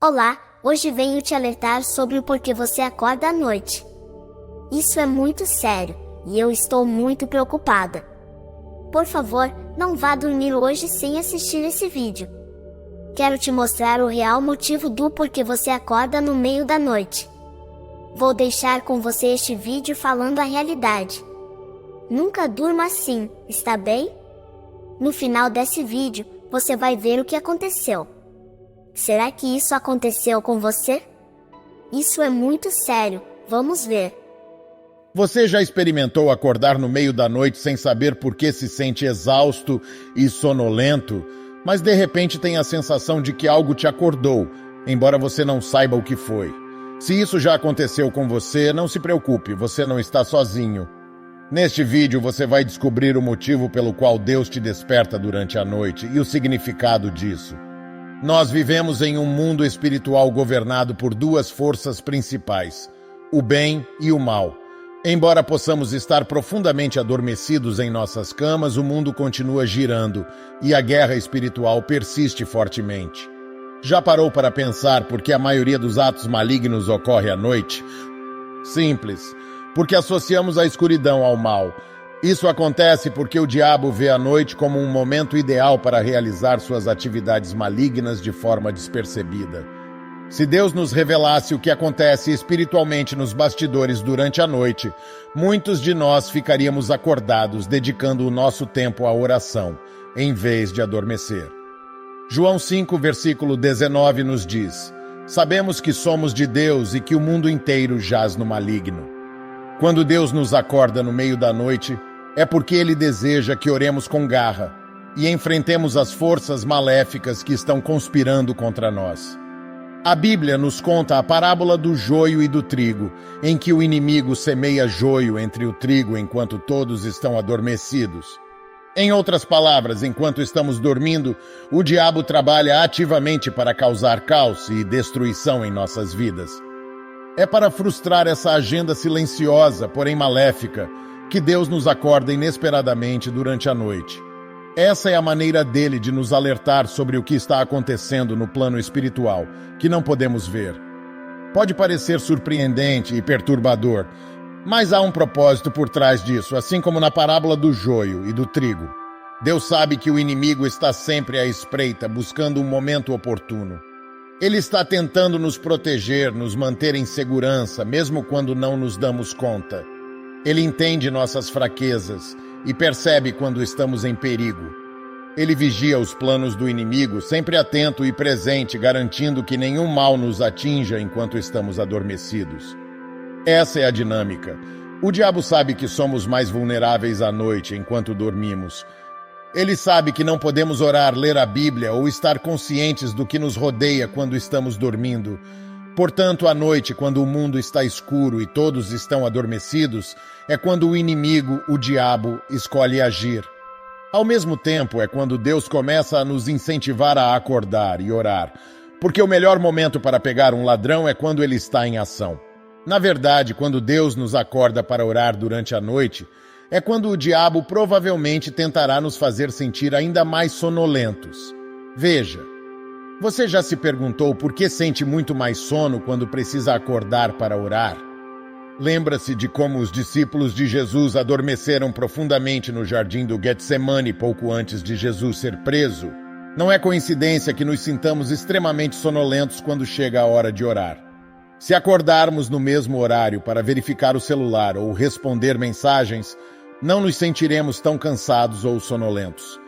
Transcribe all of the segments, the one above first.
Olá, hoje venho te alertar sobre o porquê você acorda à noite. Isso é muito sério, e eu estou muito preocupada. Por favor, não vá dormir hoje sem assistir esse vídeo. Quero te mostrar o real motivo do porquê você acorda no meio da noite. Vou deixar com você este vídeo falando a realidade. Nunca durma assim, está bem? No final desse vídeo, você vai ver o que aconteceu. Será que isso aconteceu com você? Isso é muito sério, vamos ver. Você já experimentou acordar no meio da noite sem saber por que se sente exausto e sonolento, mas de repente tem a sensação de que algo te acordou, embora você não saiba o que foi? Se isso já aconteceu com você, não se preocupe, você não está sozinho. Neste vídeo você vai descobrir o motivo pelo qual Deus te desperta durante a noite e o significado disso. Nós vivemos em um mundo espiritual governado por duas forças principais, o bem e o mal. Embora possamos estar profundamente adormecidos em nossas camas, o mundo continua girando e a guerra espiritual persiste fortemente. Já parou para pensar por que a maioria dos atos malignos ocorre à noite? Simples, porque associamos a escuridão ao mal. Isso acontece porque o diabo vê a noite como um momento ideal para realizar suas atividades malignas de forma despercebida. Se Deus nos revelasse o que acontece espiritualmente nos bastidores durante a noite, muitos de nós ficaríamos acordados, dedicando o nosso tempo à oração, em vez de adormecer. João 5, versículo 19 nos diz: "Sabemos que somos de Deus e que o mundo inteiro jaz no maligno." Quando Deus nos acorda no meio da noite, é porque Ele deseja que oremos com garra e enfrentemos as forças maléficas que estão conspirando contra nós. A Bíblia nos conta a parábola do joio e do trigo, em que o inimigo semeia joio entre o trigo enquanto todos estão adormecidos. Em outras palavras, enquanto estamos dormindo, o diabo trabalha ativamente para causar caos e destruição em nossas vidas. É para frustrar essa agenda silenciosa, porém maléfica, que Deus nos acorda inesperadamente durante a noite. Essa é a maneira dele de nos alertar sobre o que está acontecendo no plano espiritual, que não podemos ver. Pode parecer surpreendente e perturbador, mas há um propósito por trás disso, assim como na parábola do joio e do trigo. Deus sabe que o inimigo está sempre à espreita, buscando um momento oportuno. Ele está tentando nos proteger, nos manter em segurança, mesmo quando não nos damos conta. Ele entende nossas fraquezas e percebe quando estamos em perigo. Ele vigia os planos do inimigo, sempre atento e presente, garantindo que nenhum mal nos atinja enquanto estamos adormecidos. Essa é a dinâmica. O diabo sabe que somos mais vulneráveis à noite enquanto dormimos. Ele sabe que não podemos orar, ler a Bíblia ou estar conscientes do que nos rodeia quando estamos dormindo. Portanto, à noite, quando o mundo está escuro e todos estão adormecidos, é quando o inimigo, o diabo, escolhe agir. Ao mesmo tempo, é quando Deus começa a nos incentivar a acordar e orar, porque o melhor momento para pegar um ladrão é quando ele está em ação. Na verdade, quando Deus nos acorda para orar durante a noite, é quando o diabo provavelmente tentará nos fazer sentir ainda mais sonolentos. Veja, você já se perguntou por que sente muito mais sono quando precisa acordar para orar? Lembra-se de como os discípulos de Jesus adormeceram profundamente no jardim do Getsemane pouco antes de Jesus ser preso? Não é coincidência que nos sintamos extremamente sonolentos quando chega a hora de orar. Se acordarmos no mesmo horário para verificar o celular ou responder mensagens, não nos sentiremos tão cansados ou sonolentos.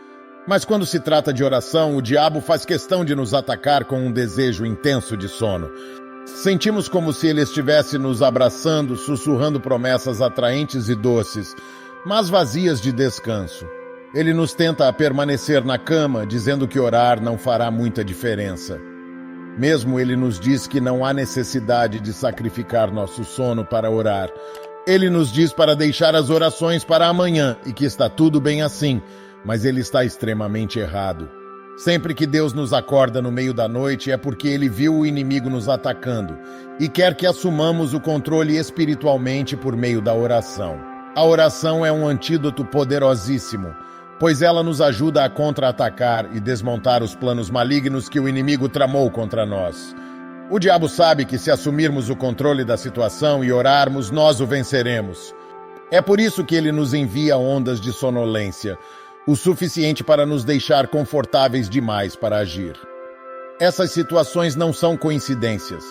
Mas quando se trata de oração, o diabo faz questão de nos atacar com um desejo intenso de sono. Sentimos como se ele estivesse nos abraçando, sussurrando promessas atraentes e doces, mas vazias de descanso. Ele nos tenta a permanecer na cama, dizendo que orar não fará muita diferença. Mesmo ele nos diz que não há necessidade de sacrificar nosso sono para orar. Ele nos diz para deixar as orações para amanhã e que está tudo bem assim, mas ele está extremamente errado. Sempre que Deus nos acorda no meio da noite é porque ele viu o inimigo nos atacando e quer que assumamos o controle espiritualmente por meio da oração. A oração é um antídoto poderosíssimo, pois ela nos ajuda a contra-atacar e desmontar os planos malignos que o inimigo tramou contra nós. O diabo sabe que se assumirmos o controle da situação e orarmos, nós o venceremos. É por isso que ele nos envia ondas de sonolência, o suficiente para nos deixar confortáveis demais para agir. Essas situações não são coincidências.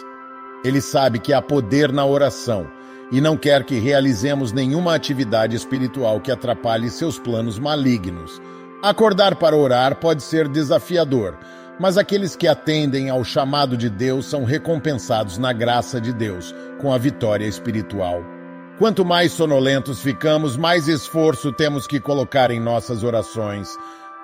Ele sabe que há poder na oração e não quer que realizemos nenhuma atividade espiritual que atrapalhe seus planos malignos. Acordar para orar pode ser desafiador, mas aqueles que atendem ao chamado de Deus são recompensados na graça de Deus, com a vitória espiritual. Quanto mais sonolentos ficamos, mais esforço temos que colocar em nossas orações.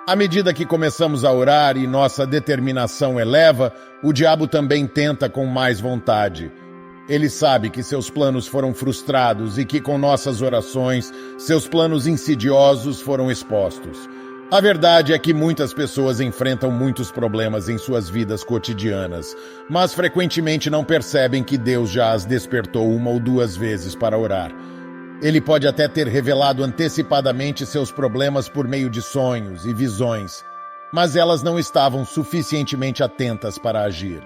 À medida que começamos a orar e nossa determinação eleva, o diabo também tenta com mais vontade. Ele sabe que seus planos foram frustrados e que com nossas orações, seus planos insidiosos foram expostos. A verdade é que muitas pessoas enfrentam muitos problemas em suas vidas cotidianas, mas frequentemente não percebem que Deus já as despertou 1 ou 2 vezes para orar. Ele pode até ter revelado antecipadamente seus problemas por meio de sonhos e visões, mas elas não estavam suficientemente atentas para agir.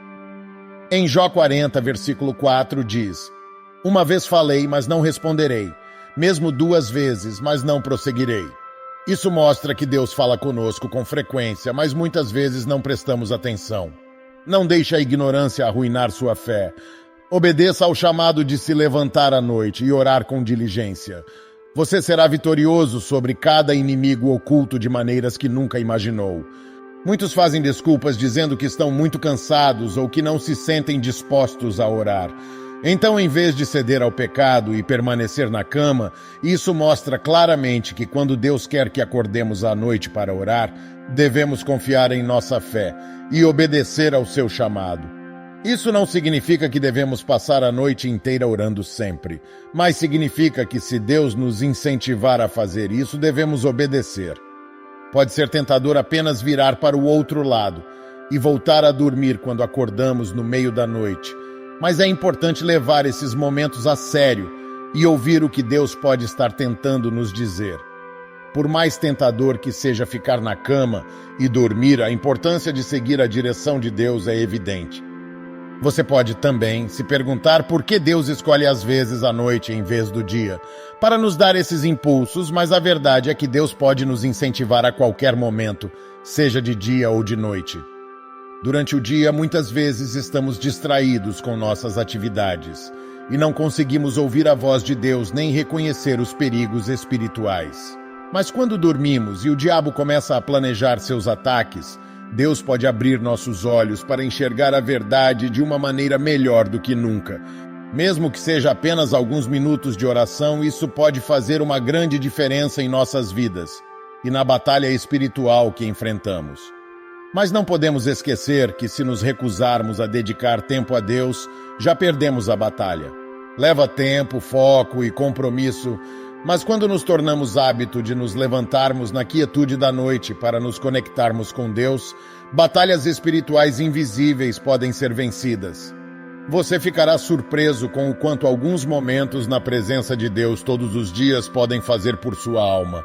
Em Jó 40, versículo 4, diz: Uma vez falei, mas não responderei, mesmo 2 vezes, mas não prosseguirei. Isso mostra que Deus fala conosco com frequência, mas muitas vezes não prestamos atenção. Não deixe a ignorância arruinar sua fé. Obedeça ao chamado de se levantar à noite e orar com diligência. Você será vitorioso sobre cada inimigo oculto de maneiras que nunca imaginou. Muitos fazem desculpas dizendo que estão muito cansados ou que não se sentem dispostos a orar. Então, em vez de ceder ao pecado e permanecer na cama, isso mostra claramente que quando Deus quer que acordemos à noite para orar, devemos confiar em nossa fé e obedecer ao seu chamado. Isso não significa que devemos passar a noite inteira orando sempre, mas significa que se Deus nos incentivar a fazer isso, devemos obedecer. Pode ser tentador apenas virar para o outro lado e voltar a dormir quando acordamos no meio da noite, mas é importante levar esses momentos a sério e ouvir o que Deus pode estar tentando nos dizer. Por mais tentador que seja ficar na cama e dormir, a importância de seguir a direção de Deus é evidente. Você pode também se perguntar por que Deus escolhe às vezes a noite em vez do dia, para nos dar esses impulsos, mas a verdade é que Deus pode nos incentivar a qualquer momento, seja de dia ou de noite. Durante o dia, muitas vezes estamos distraídos com nossas atividades e não conseguimos ouvir a voz de Deus nem reconhecer os perigos espirituais. Mas quando dormimos e o diabo começa a planejar seus ataques, Deus pode abrir nossos olhos para enxergar a verdade de uma maneira melhor do que nunca. Mesmo que seja apenas alguns minutos de oração, isso pode fazer uma grande diferença em nossas vidas e na batalha espiritual que enfrentamos. Mas não podemos esquecer que se nos recusarmos a dedicar tempo a Deus, já perdemos a batalha. Leva tempo, foco e compromisso, mas quando nos tornamos hábito de nos levantarmos na quietude da noite para nos conectarmos com Deus, batalhas espirituais invisíveis podem ser vencidas. Você ficará surpreso com o quanto alguns momentos na presença de Deus todos os dias podem fazer por sua alma.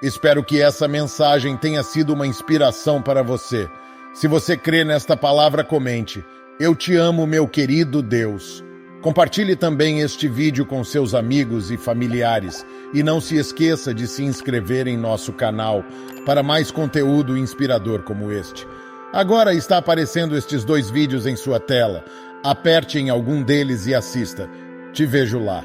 Espero que essa mensagem tenha sido uma inspiração para você. Se você crê nesta palavra, comente: Eu te amo, meu querido Deus. Compartilhe também este vídeo com seus amigos e familiares e não se esqueça de se inscrever em nosso canal para mais conteúdo inspirador como este. Agora está aparecendo estes 2 vídeos em sua tela. Aperte em algum deles e assista. Te vejo lá.